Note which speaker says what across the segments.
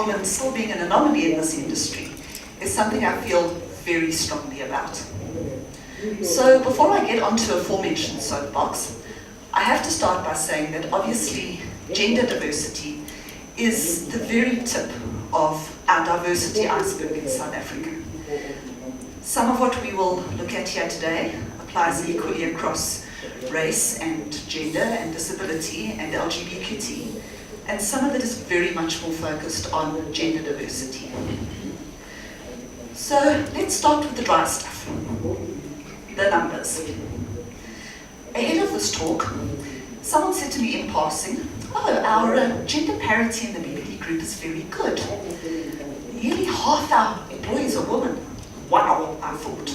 Speaker 1: women still being an anomaly in this industry is something I feel very strongly about. So before I get onto aforementioned soapbox, I have to start by saying that obviously gender diversity is the very tip of our diversity iceberg in South Africa. Some of what we will look at here today applies equally across race and gender and disability and LGBTQ, and some of it is very much more focused on gender diversity. So let's start with the dry stuff, the numbers. Ahead of this talk, someone said to me in passing, "Oh, our gender parity in the BBD group is very good. Nearly half our employees are women." Wow, I thought.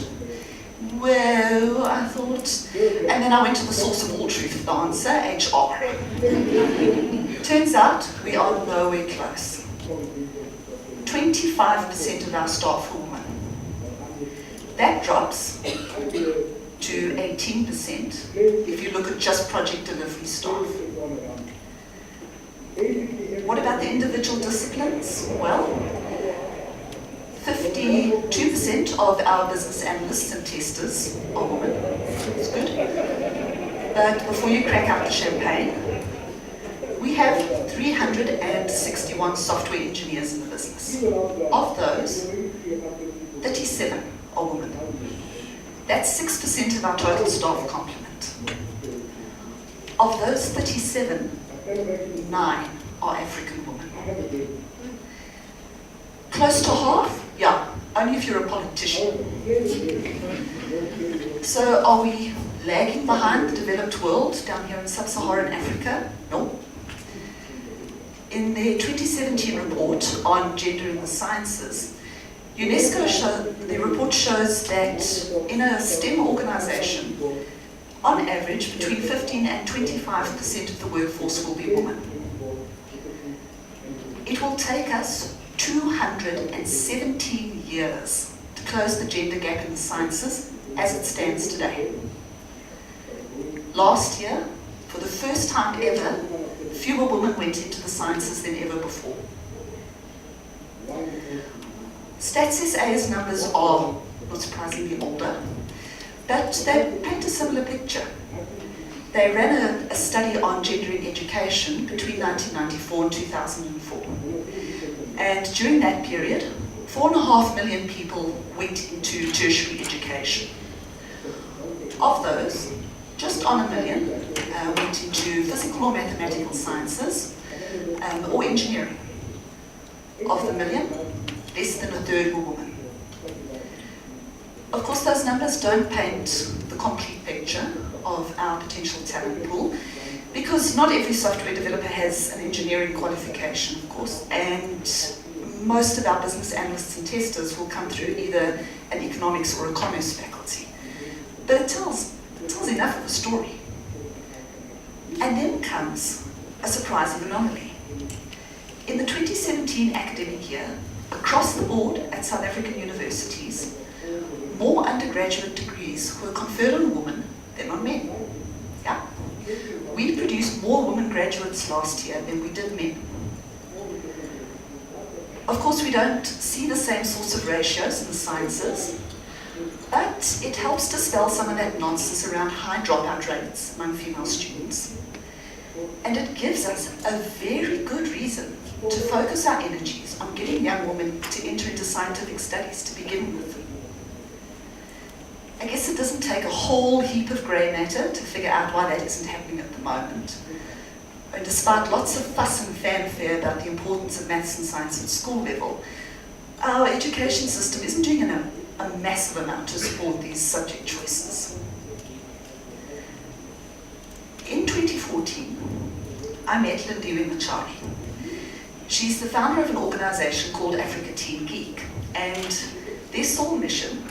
Speaker 1: Whoa, I thought. And then I went to the source of all truth, the answer, HR. Turns out we are nowhere close. 25% of our staff are women. That drops to 18% if you look at just project delivery staff. What about the individual disciplines? Well, 52% of our business analysts and testers are women. That's good. But before you crack out the champagne, we have 361 software engineers in the business. Of those, 37 are women. That's 6% of our total staff complement. Of those 37, 9 are African women. Close to half? Yeah, only if you're a politician. So are we lagging behind the developed world down here in sub-Saharan Africa? No. In their 2017 report on gender in the sciences, the report shows that in a STEM organization, on average, between 15 and 25% of the workforce will be women. It will take us 217 years to close the gender gap in the sciences as it stands today. Last year, for the first time ever, fewer women went into the sciences than ever before. Stats SA's numbers are not surprisingly older, but they paint a similar picture. They ran a study on gender in education between 1994 and 2004. And during that period, 4.5 million people went into tertiary education. Of those, just on 1 million went into physical or mathematical sciences or engineering. Of the million, less than a third were women. Of course, those numbers don't paint the complete picture of our potential talent pool, because not every software developer has an engineering qualification, of course, and most of our business analysts and testers will come through either an economics or a commerce faculty. But it tells enough of a story. And then comes a surprising anomaly. In the 2017 academic year, across the board at South African universities, more undergraduate degrees were conferred on women than on men. Yeah? We produced more women graduates last year than we did men. Of course, we don't see the same sorts of ratios in the sciences, but it helps dispel some of that nonsense around high dropout rates among female students. And it gives us a very good reason to focus our energies on getting young women to enter into scientific studies to begin with. I guess it doesn't take a whole heap of grey matter to figure out why that isn't happening at the moment. And despite lots of fuss and fanfare about the importance of maths and science at school level, our education system isn't doing a massive amount to support these subject choices. In 2014, I met Lindiwe Machari. She's the founder of an organization called Africa Teen Geek, and their sole mission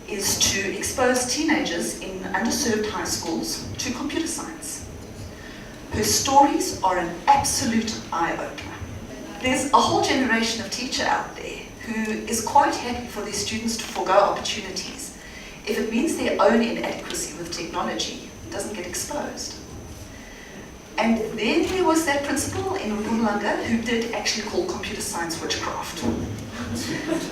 Speaker 1: is to expose teenagers in underserved high schools to computer science. Her stories are an absolute eye-opener. There's a whole generation of teacher out there who is quite happy for their students to forego opportunities if it means their own inadequacy with technology doesn't get exposed. And then there was that principal in Mpumalanga who did actually call computer science witchcraft.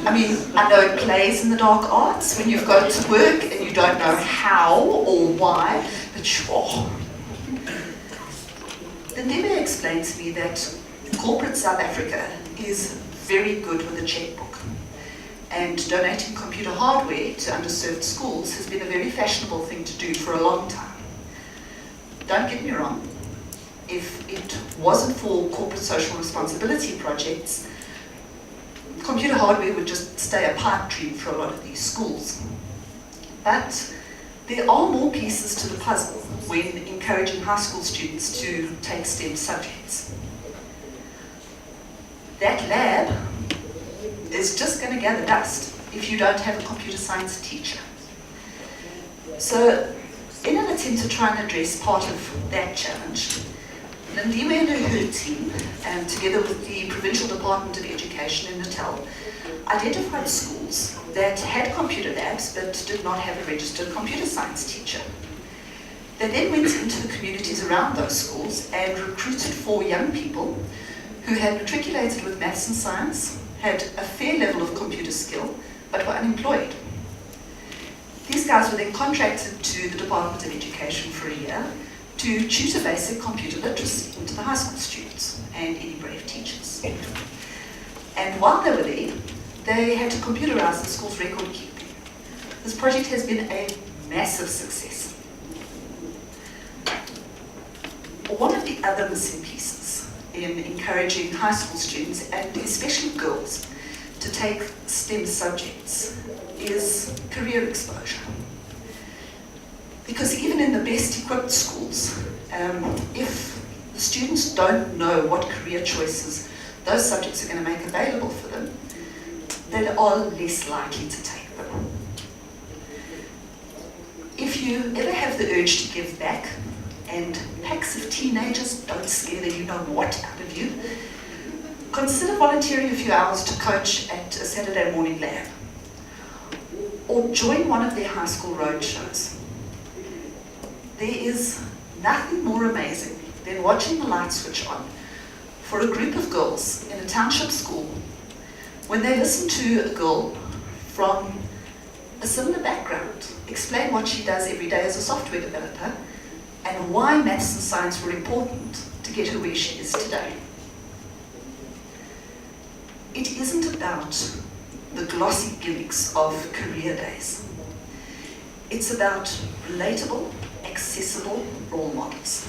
Speaker 1: I mean, I know it plays in the dark arts when you've got it to work and you don't know how or why, but sure. Ndebe explained to me that corporate South Africa is very good with a checkbook. And donating computer hardware to underserved schools has been a very fashionable thing to do for a long time. Don't get me wrong, if it wasn't for corporate social responsibility projects, computer hardware would just stay a pipe dream for a lot of these schools. But there are more pieces to the puzzle when encouraging high school students to take STEM subjects. That lab is just going to gather dust if you don't have a computer science teacher. So, in an attempt to try and address part of that challenge, Lindiwe and her team, together with the Provincial Department of Education in Natal, identified schools that had computer labs but did not have a registered computer science teacher. They then went into the communities around those schools and recruited 4 young people who had matriculated with maths and science, had a fair level of computer skill, but were unemployed. These guys were then contracted to the Department of Education for a year to tutor basic computer literacy into the high school students and any brave teachers. And while they were there, they had to computerize the school's record keeping. This project has been a massive success. One of the other missing pieces in encouraging high school students, and especially girls, to take STEM subjects is career exposure. Because even in the best equipped schools, if the students don't know what career choices those subjects are going to make available for them, they are less likely to take them. If you ever have the urge to give back, and packs of teenagers don't scare the you-know-what out of you, consider volunteering a few hours to coach at a Saturday morning lab, or join one of their high school road shows. There is nothing more amazing than watching the light switch on for a group of girls in a township school when they listen to a girl from a similar background explain what she does every day as a software developer and why maths and science were important to get her where she is today. It isn't about the glossy gimmicks of career days. It's about relatable, accessible role models.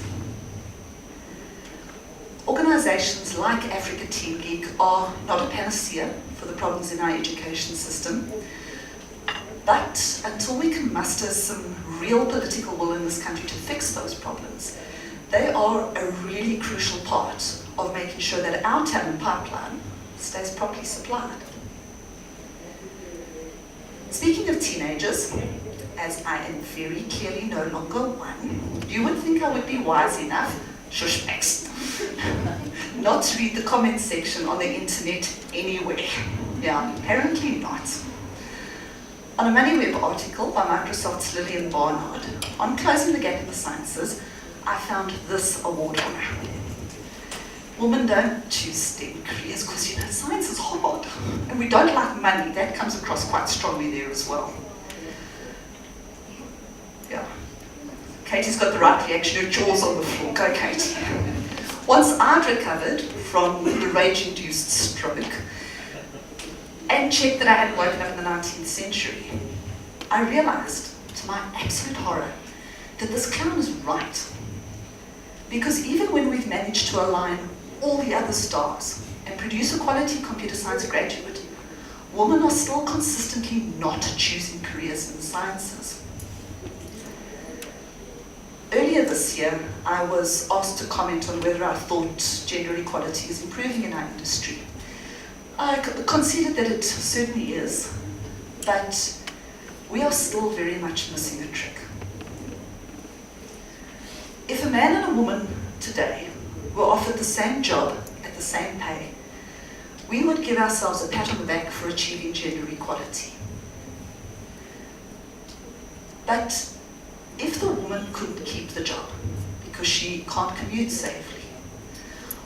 Speaker 1: Organizations like Africa Teen Geek are not a panacea for the problems in our education system, but until we can muster some real political will in this country to fix those problems, they are a really crucial part of making sure that our talent pipeline stays properly supplied. Speaking of teenagers, as I am very clearly no longer one, you would think I would be wise enough, shush Max, not to read the comment section on the internet anyway. Yeah, apparently not. On a MoneyWeb article by Microsoft's Lillian Barnard on closing the gap in the sciences, I found this award honor. Women don't choose STEM careers because, you know, science is hard. And we don't like money. That comes across quite strongly there as well. Yeah. Katie's got the right reaction. Her jaw's on the floor. Go, Katie. Once I'd recovered from the rage-induced stroke and checked that I hadn't woken up in the 19th century, I realized, to my absolute horror, that this clown is right. Because even when we've managed to align all the other stars and produce a quality computer science graduate, women are still consistently not choosing careers in the sciences. Earlier this year, I was asked to comment on whether I thought gender equality is improving in our industry. I conceded that it certainly is, but we are still very much missing a trick. If a man and a woman today were offered the same job at the same pay, we would give ourselves a pat on the back for achieving gender equality. But if the woman couldn't keep the job because she can't commute safely,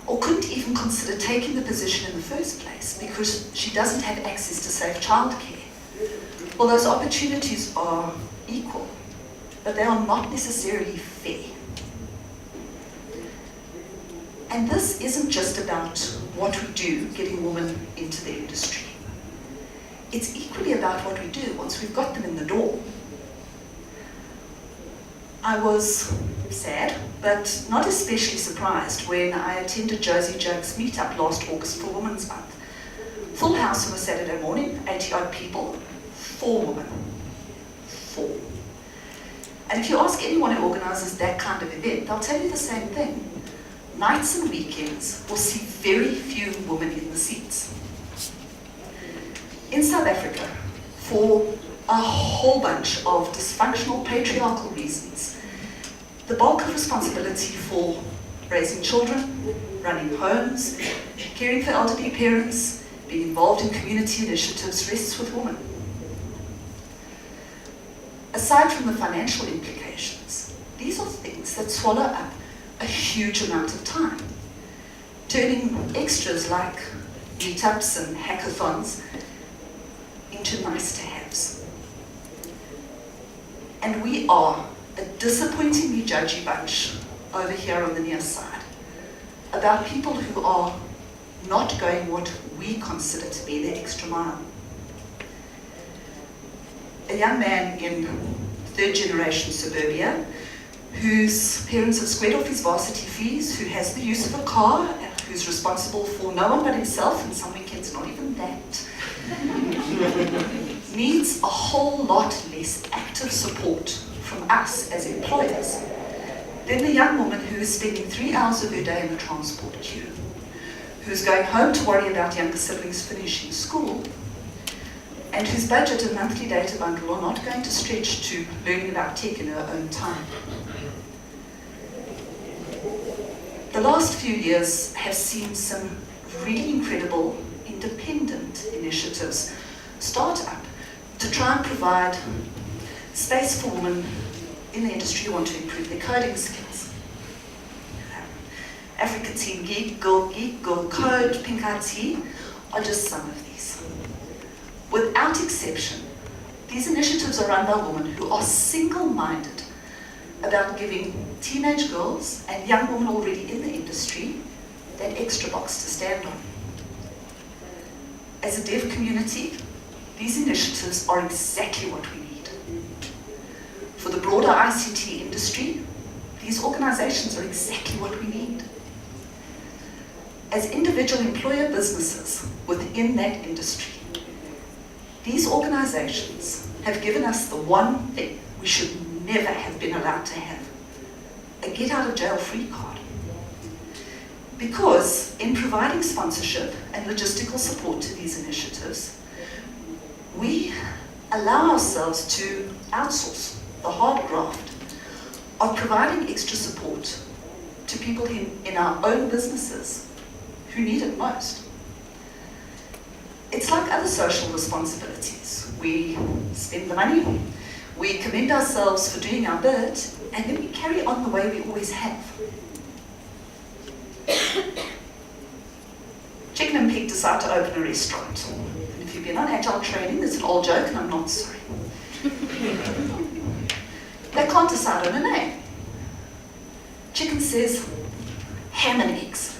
Speaker 1: or couldn't even consider taking the position in the first place because she doesn't have access to safe childcare. Well, those opportunities are equal, but they are not necessarily fair. And this isn't just about what we do getting women into the industry. It's equally about what we do once we've got them in the door. I was sad, but not especially surprised when I attended Josie Jugg's meetup last August for Women's Month. Full house on a Saturday morning, 80-odd people, 4 women. 4. And if you ask anyone who organises that kind of event, they'll tell you the same thing. Nights and weekends will see very few women in the seats. In South Africa, for a whole bunch of dysfunctional patriarchal reasons, the bulk of responsibility for raising children, running homes, caring for elderly parents, being involved in community initiatives rests with women. Aside from the financial implications, these are things that swallow up a huge amount of time, turning extras like meetups and hackathons into nice-to-haves. And we are a disappointingly judgy bunch over here on the near side about people who are not going what we consider to be the extra mile. A young man in third-generation suburbia whose parents have squared off his varsity fees, who has the use of a car, who's responsible for no one but himself, and some weekends not even that, needs a whole lot less active support from us as employers than the young woman who is spending 3 hours of her day in the transport queue, who's going home to worry about younger siblings finishing school, and whose budget and monthly data bundle are not going to stretch to learning about tech in her own time. The last few years have seen some really incredible independent initiatives start up to try and provide space for women in the industry who want to improve their coding skills. Africa Team Geek, Girl Code, Pink IT are just some of these. Without exception, these initiatives are run by women who are single-minded about giving teenage girls and young women already in the industry that extra box to stand on. As a dev community, these initiatives are exactly what we need. For the broader ICT industry, these organizations are exactly what we need. As individual employer businesses within that industry, these organizations have given us the one thing we should never have been allowed to have, a get-out-of-jail-free card. Because in providing sponsorship and logistical support to these initiatives, we allow ourselves to outsource the hard graft of providing extra support to people in our own businesses who need it most. It's like other social responsibilities. We spend the money, we commend ourselves for doing our bit, and then we carry on the way we always have. Chicken and Pig decide to open a restaurant. And if you've been on agile training, it's an old joke and I'm not sorry. They can't decide on a name. Chicken says, ham and eggs.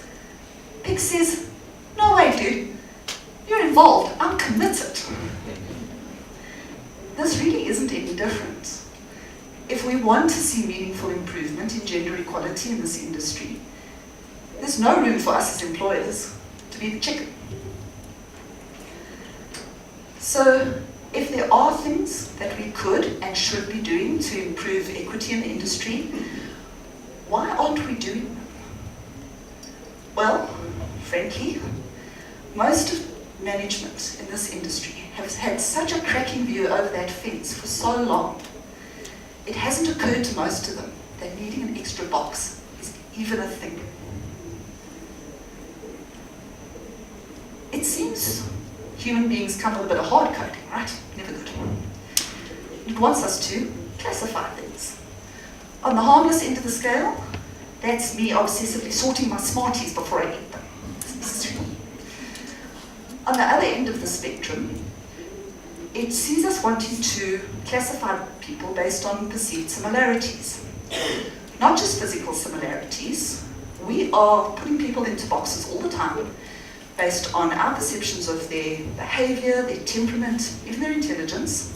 Speaker 1: Pig says, no way, dude. You're involved. I'm committed. This really isn't any different. If we want to see meaningful improvement in gender equality in this industry, there's no room for us as employers to be the chicken. So, if there are things that we could and should be doing to improve equity in the industry, why aren't we doing them? Well, frankly, most of management in this industry has had such a cracking view over that fence for so long, it hasn't occurred to most of them that needing an extra box is even a thing. It seems human beings come with a bit of hard coding, right? Never good. It wants us to classify things. On the harmless end of the scale, That's me obsessively sorting my Smarties before I eat them. On the other end of the spectrum, it sees us wanting to classify people based on perceived similarities. Not just physical similarities, we are putting people into boxes all the time based on our perceptions of their behavior, their temperament, even their intelligence.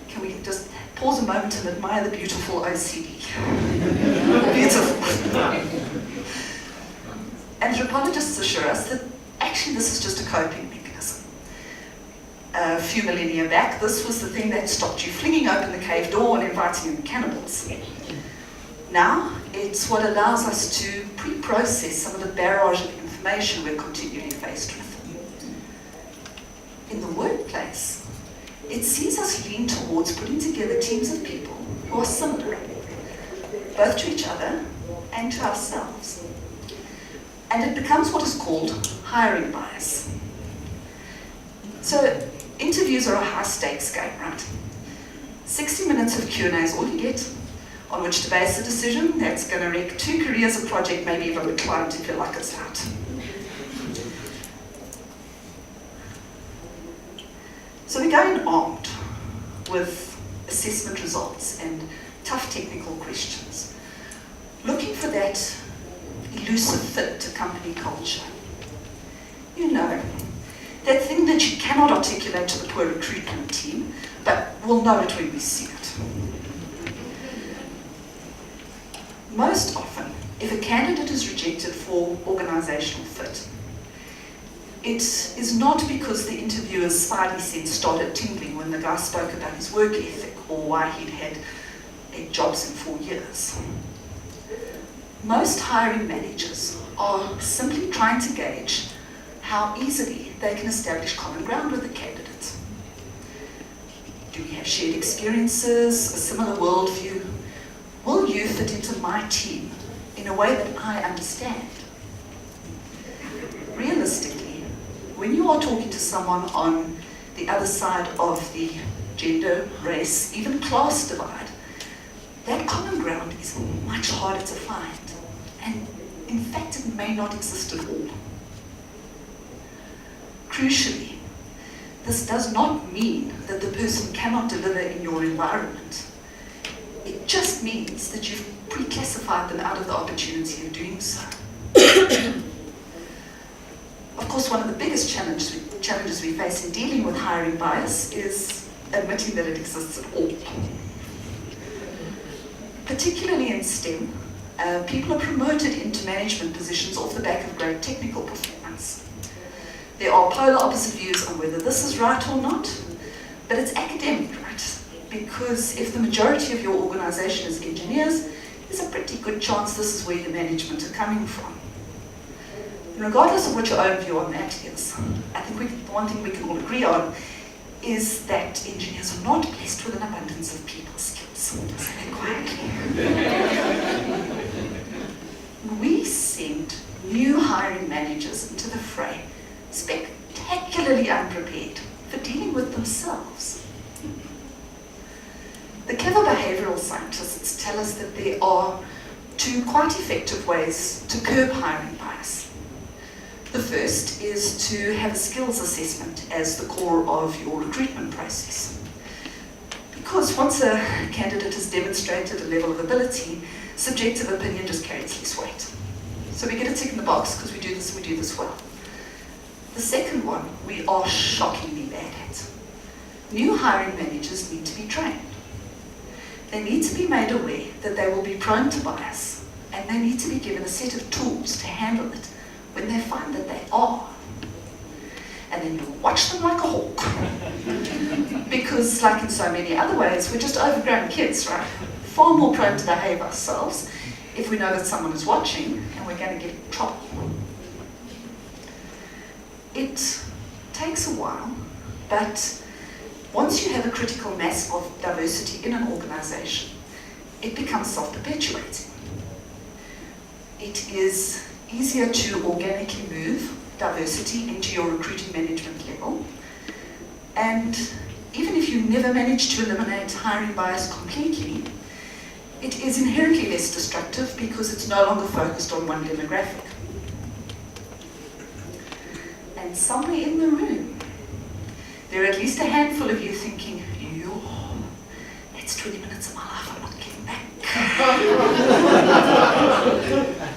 Speaker 1: Can we just pause a moment and admire the beautiful OCD? Beautiful. Anthropologists assure us that actually this is just a coping mechanism. A few millennia back, this was the thing that stopped you flinging open the cave door and inviting in the cannibals. Now, it's what allows us to pre-process some of the barrage of information we're continually faced with. In the workplace, it sees us lean towards putting together teams of people who are similar, both to each other and to ourselves. And it becomes what is called hiring bias. So, interviews are a high-stakes game, right? 60 minutes of Q&A is all you get, on which to base a decision that's going to wreck 2 careers, a project, maybe even a client if your luck is out. So we go in armed with assessment results and tough technical questions, looking for that elusive fit to company culture. You know, that thing that you cannot articulate to the poor recruitment team, but we'll know it when we see it. Most often, if a candidate is rejected for organizational fit, it is not because the interviewer's spidey sense started tingling when the guy spoke about his work ethic or why he'd had 8 jobs in 4 years. Most hiring managers are simply trying to gauge how easily they can establish common ground with the candidate. Do we have shared experiences, a similar worldview? Will you fit into my team in a way that I understand? Realistically, when you are talking to someone on the other side of the gender, race, even class divide, that common ground is much harder to find. And in fact, it may not exist at all. Crucially, this does not mean that the person cannot deliver in your environment. It just means that you've pre-classified them out of the opportunity of doing so. Of course, one of the biggest challenges we face in dealing with hiring bias is admitting that it exists at all. Particularly in STEM, people are promoted into management positions off the back of great technical performance. There are polar opposite views on whether this is right or not, but it's academic, right? Because if the majority of your organization is engineers, there's a pretty good chance this is where your management are coming from. And regardless of what your own view on that is, I think the one thing we can all agree on is that engineers are not blessed with an abundance of people skills. Say that quietly. We send new hiring managers into the fray spectacularly unprepared for dealing with themselves. The clever behavioral scientists tell us that there are 2 quite effective ways to curb hiring bias. The first is to have a skills assessment as the core of your recruitment process. Because once a candidate has demonstrated a level of ability, subjective opinion just carries less weight. So we get a tick in the box because we do this and we do this well. The second one, we are shockingly bad at. New hiring managers need to be trained. They need to be made aware that they will be prone to bias, and they need to be given a set of tools to handle it when they find that they are. And then you watch them like a hawk. Because, like in so many other ways, we're just overgrown kids, right? Far more prone to behave ourselves if we know that someone is watching and we're going to get in trouble. It takes a while, but once you have a critical mass of diversity in an organization, it becomes self-perpetuating. It is easier to organically move diversity into your recruiting management level. And even if you never manage to eliminate hiring bias completely, It is inherently less destructive because it's no longer focused on one demographic. And somewhere in the room, there are at least a handful of you thinking, that's 20 minutes of my life I'm not getting back.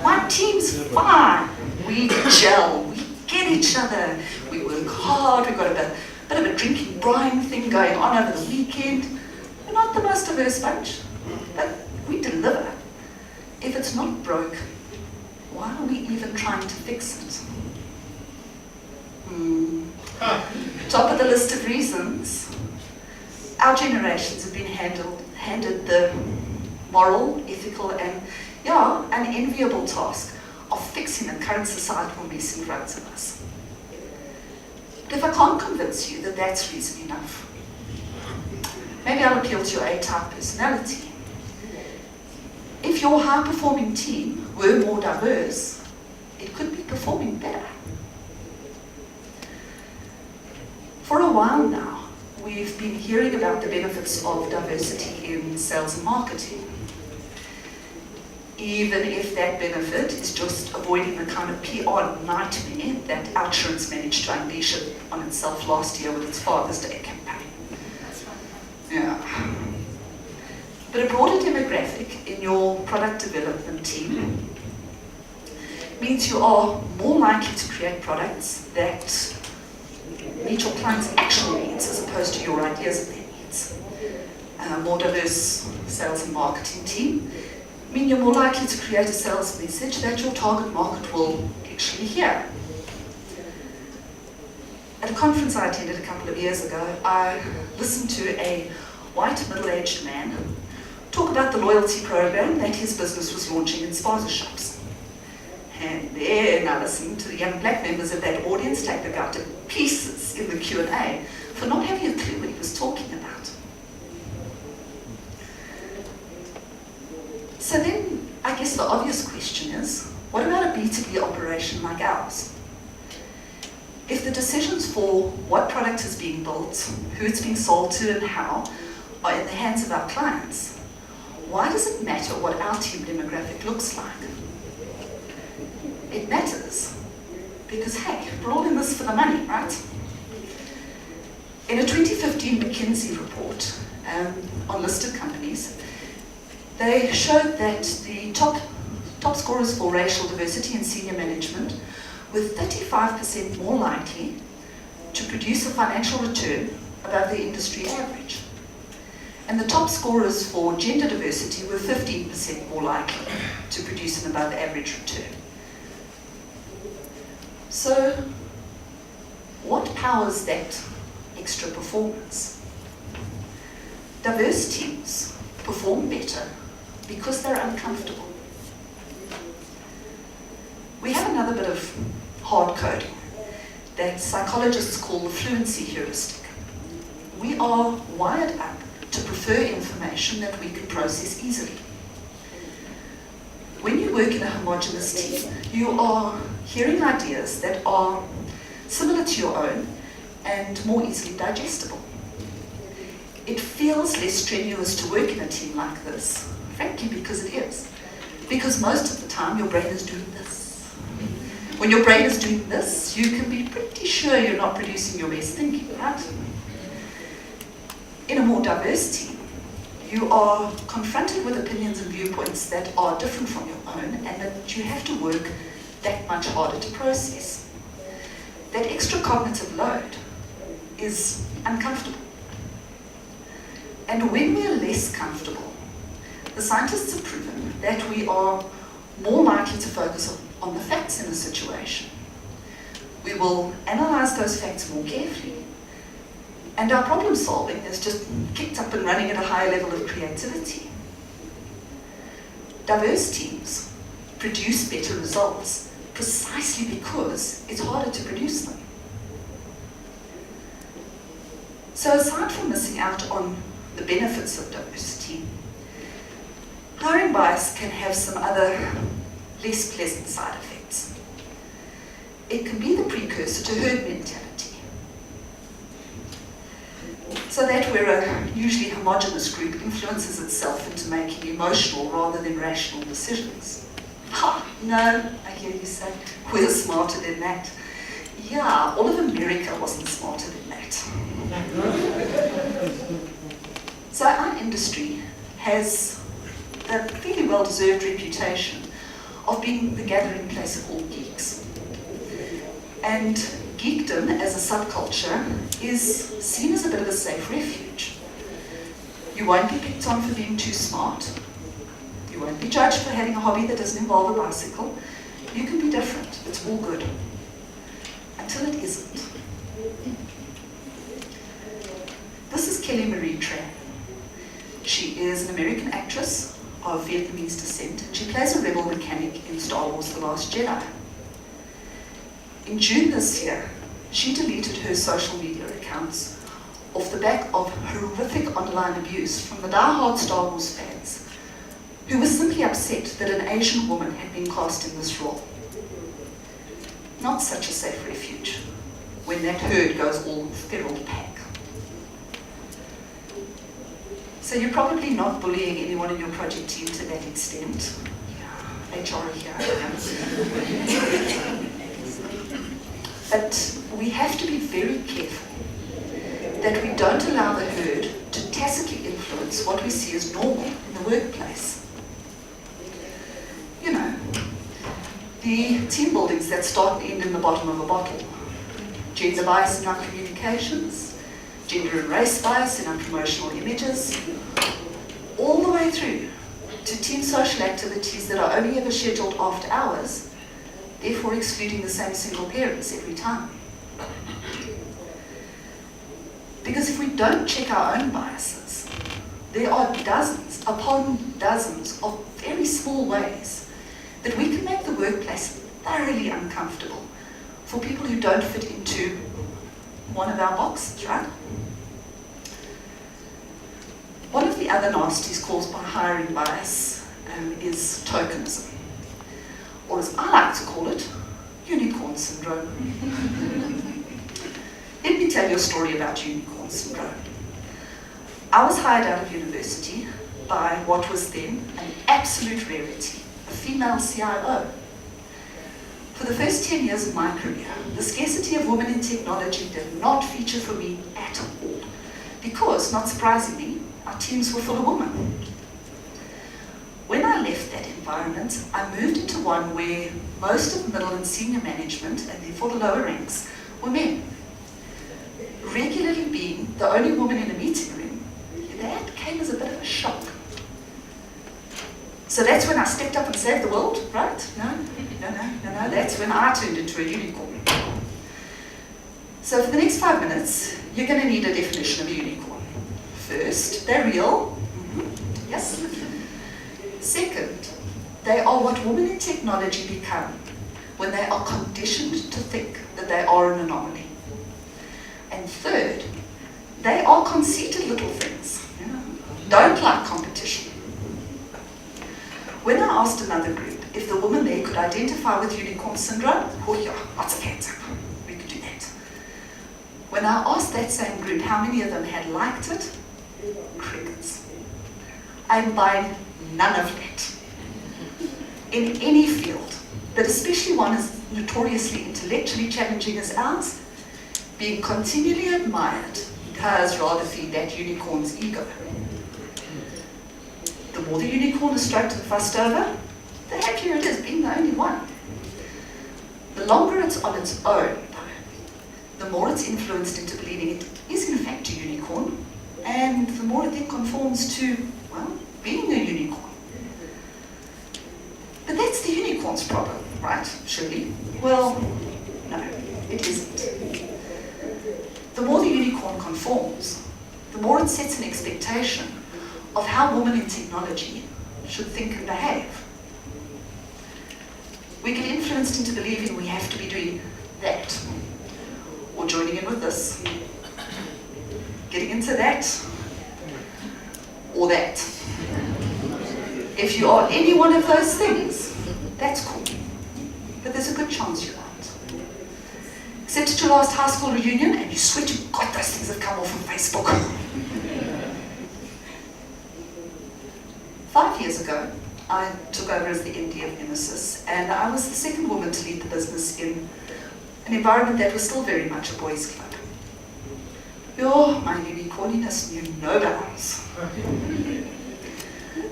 Speaker 1: My team's fine. We gel, we get each other, we work hard, we've got a bit of a drinking brine thing going on over the weekend. We're not the most diverse bunch, but we deliver. If it's not broke, why are we even trying to fix it? Top of the list of reasons, our generations have been handed the moral, ethical, and unenviable task of fixing the current societal mess in front of us. But if I can't convince you that that's reason enough, maybe I'll appeal to your A-type personality. If your high-performing team were more diverse, it could be performing better. For a while now, we've been hearing about the benefits of diversity in sales and marketing, even if that benefit is just avoiding the kind of PR nightmare that Outsurance managed to unleash on itself last year with its Father's Day campaign. Yeah. But a broader demographic in your product development team means you are more likely to create products that meet your clients' actual needs as opposed to your ideas of their needs. A more diverse sales and marketing team mean you're more likely to create a sales message that your target market will actually hear. At a conference I attended a couple of years ago, I listened to a white middle-aged man talk about the loyalty program that his business was launching in spaza shops. And then I listened to the young black members of that audience take the guy to pieces in the Q&A for not having a clue what he was talking about. So then, I guess the obvious question is, what about a B2B operation like ours? If the decisions for what product is being built, who it's being sold to and how, are in the hands of our clients, why does it matter what our team demographic looks like? It matters because, hey, we're all in this for the money, right? In a 2015 McKinsey report on listed companies, they showed that the top scorers for racial diversity in senior management were 35% more likely to produce a financial return above the industry average. And the top scorers for gender diversity were 15% more likely to produce an above average return. So, what powers that extra performance? Diverse teams perform better because they're uncomfortable. We have another bit of hard coding that psychologists call the fluency heuristic. We are wired up to prefer information that we can process easily. When you work in a homogeneous team, you are hearing ideas that are similar to your own and more easily digestible. It feels less strenuous to work in a team like this, frankly, because it is. Because most of the time your brain is doing this. When your brain is doing this, you can be pretty sure you're not producing your best thinking, right? In a more diverse team, you are confronted with opinions and viewpoints that are different from your own and that you have to work that much harder to process. That extra cognitive load is uncomfortable. And when we're less comfortable, the scientists have proven that we are more likely to focus on the facts in a situation. We will analyze those facts more carefully. And our problem solving is just kicked up and running at a higher level of creativity. Diverse teams produce better results precisely because it's harder to produce them. So aside from missing out on the benefits of diversity, hiring bias can have some other less pleasant side effects. It can be the precursor to herd mentality. So that where a usually homogenous group influences itself into making emotional rather than rational decisions. Ha, no, I hear you say, we're smarter than that. Yeah, all of America wasn't smarter than that. So our industry has a fairly well-deserved reputation of being the gathering place of all geeks. And geekdom as a subculture is seen as a bit of a safe refuge. You won't be picked on for being too smart. You won't be judged for having a hobby that doesn't involve a bicycle. You can be different. It's all good. Until it isn't. This is Kelly Marie Tran. She is an American actress of Vietnamese descent, and she plays a rebel mechanic in Star Wars: The Last Jedi. In June this year, she deleted her social media accounts off the back of horrific online abuse from the die-hard Star Wars fans, who were simply upset that an Asian woman had been cast in this role. Not such a safe refuge when that herd goes all feral pack. So you're probably not bullying anyone in your project team to that extent. Yeah, HR here. But we have to be very careful that we don't allow the herd to tacitly influence what we see as normal in the workplace. You know, the team buildings that start and end in the bottom of a bottle, gender bias in our communications, gender and race bias in our promotional images, all the way through to team social activities that are only ever scheduled after hours, therefore excluding the same single parents every time. Because if we don't check our own biases, there are dozens upon dozens of very small ways that we can make the workplace thoroughly uncomfortable for people who don't fit into one of our boxes, right? One of the other nasties caused by hiring bias is tokenism, or as I like to call it, unicorn syndrome. Let me tell you a story about unicorn syndrome. I was hired out of university by what was then an absolute rarity, a female CIO. For the first 10 years of my career, the scarcity of women in technology did not feature for me at all, because, not surprisingly, our teams were full of women. When I left that environment, I moved into one where most of the middle and senior management, and therefore the lower ranks, were men. Regularly being the only woman in a meeting room, that came as a bit of a shock. So that's when I stepped up and saved the world, right? No, that's when I turned into a unicorn. So for the next 5 minutes, you're going to need a definition of a unicorn. First, they're real. Mm-hmm. Yes. Second, they are what women in technology become when they are conditioned to think that they are an anomaly. And third, they are conceited little things, don't like competition. When I asked another group if the woman there could identify with unicorn syndrome, oh yeah, lots of hands up, we could do that. When I asked that same group how many of them had liked it, crickets. I imbibe none of that. In any field, but especially one as notoriously intellectually challenging as ours, being continually admired does rather feed that unicorn's ego. The more the unicorn is stroked and fussed over, the happier it is being the only one. The longer it's on its own, the more it's influenced into believing it is in fact a unicorn, and the more it then conforms to, well, being a unicorn. But that's the unicorn's problem, right? Surely? Well, no, it isn't. The more the unicorn conforms, the more it sets an expectation of how women in technology should think and behave. We get influenced into believing we have to be doing that, or joining in with this, getting into that, or that. If you are any one of those things, that's cool. But there's a good chance you aren't. Except at your last high school reunion and you swear to God those things have come off on Facebook. 5 years ago, I took over as the MD of Nemesis, and I was the second woman to lead the business in an environment that was still very much a boys' club. My unicorniness knew no bounds.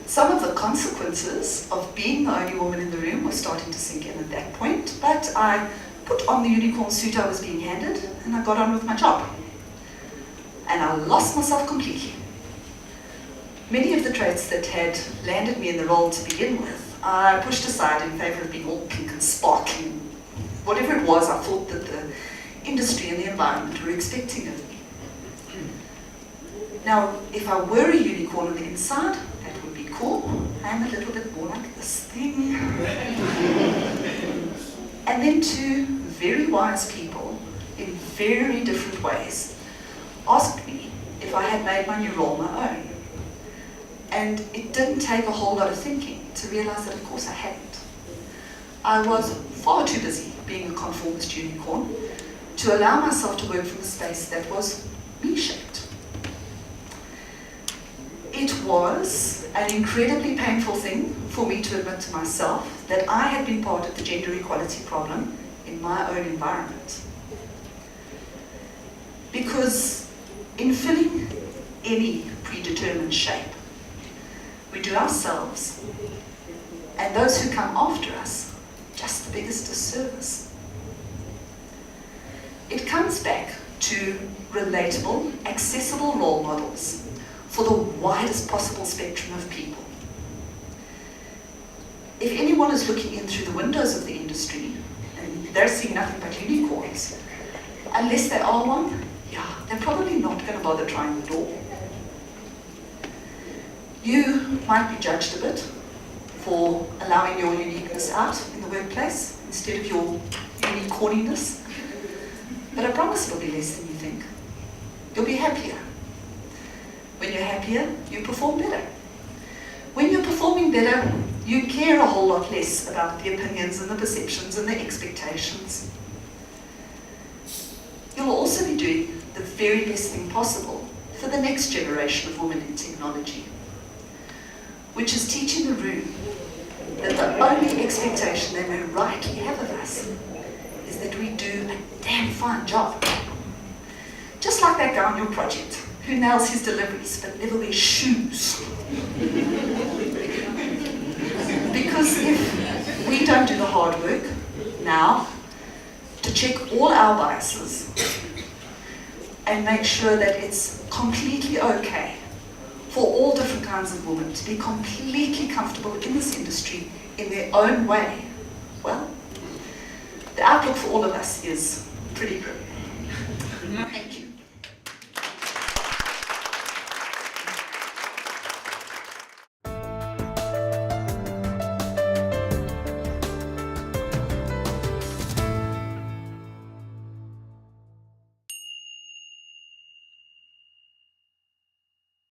Speaker 1: Some of the consequences of being the only woman in the room were starting to sink in at that point, but I put on the unicorn suit I was being handed, and I got on with my job. And I lost myself completely. Many of the traits that had landed me in the role to begin with, I pushed aside in favor of being all pink and sparkling. Whatever it was, I thought that the industry and the environment were expecting of me. Now, if I were a unicorn on the inside, that would be cool. I'm a little bit more like this thing. And then two very wise people, in very different ways, asked me if I had made my new role my own. And it didn't take a whole lot of thinking to realize that of course I hadn't. I was far too busy being a conformist unicorn to allow myself to work from a space that was me-shaped. It was an incredibly painful thing for me to admit to myself that I had been part of the gender equality problem in my own environment. Because in filling any predetermined shape, we do ourselves and those who come after us just the biggest disservice. It comes back to relatable, accessible role models for the widest possible spectrum of people. If anyone is looking in through the windows of the industry and they're seeing nothing but unicorns, unless they are one, they're probably not going to bother trying the door. You might be judged a bit for allowing your uniqueness out in the workplace instead of your unicorniness, but I promise it'll be less than you think. You'll be happier. When you're happier, you perform better. When you're performing better, you care a whole lot less about the opinions and the perceptions and the expectations. You'll also be doing the very best thing possible for the next generation of women in technology, which is teaching the room that the only expectation they may rightly have of us is that we do a damn fine job. Just like that guy on your project, who nails his deliveries but never wears shoes. Because if we don't do the hard work now to check all our biases and make sure that it's completely okay for all different kinds of women to be completely comfortable in this industry in their own way, well, the outlook for all of us is pretty grim. Thank you.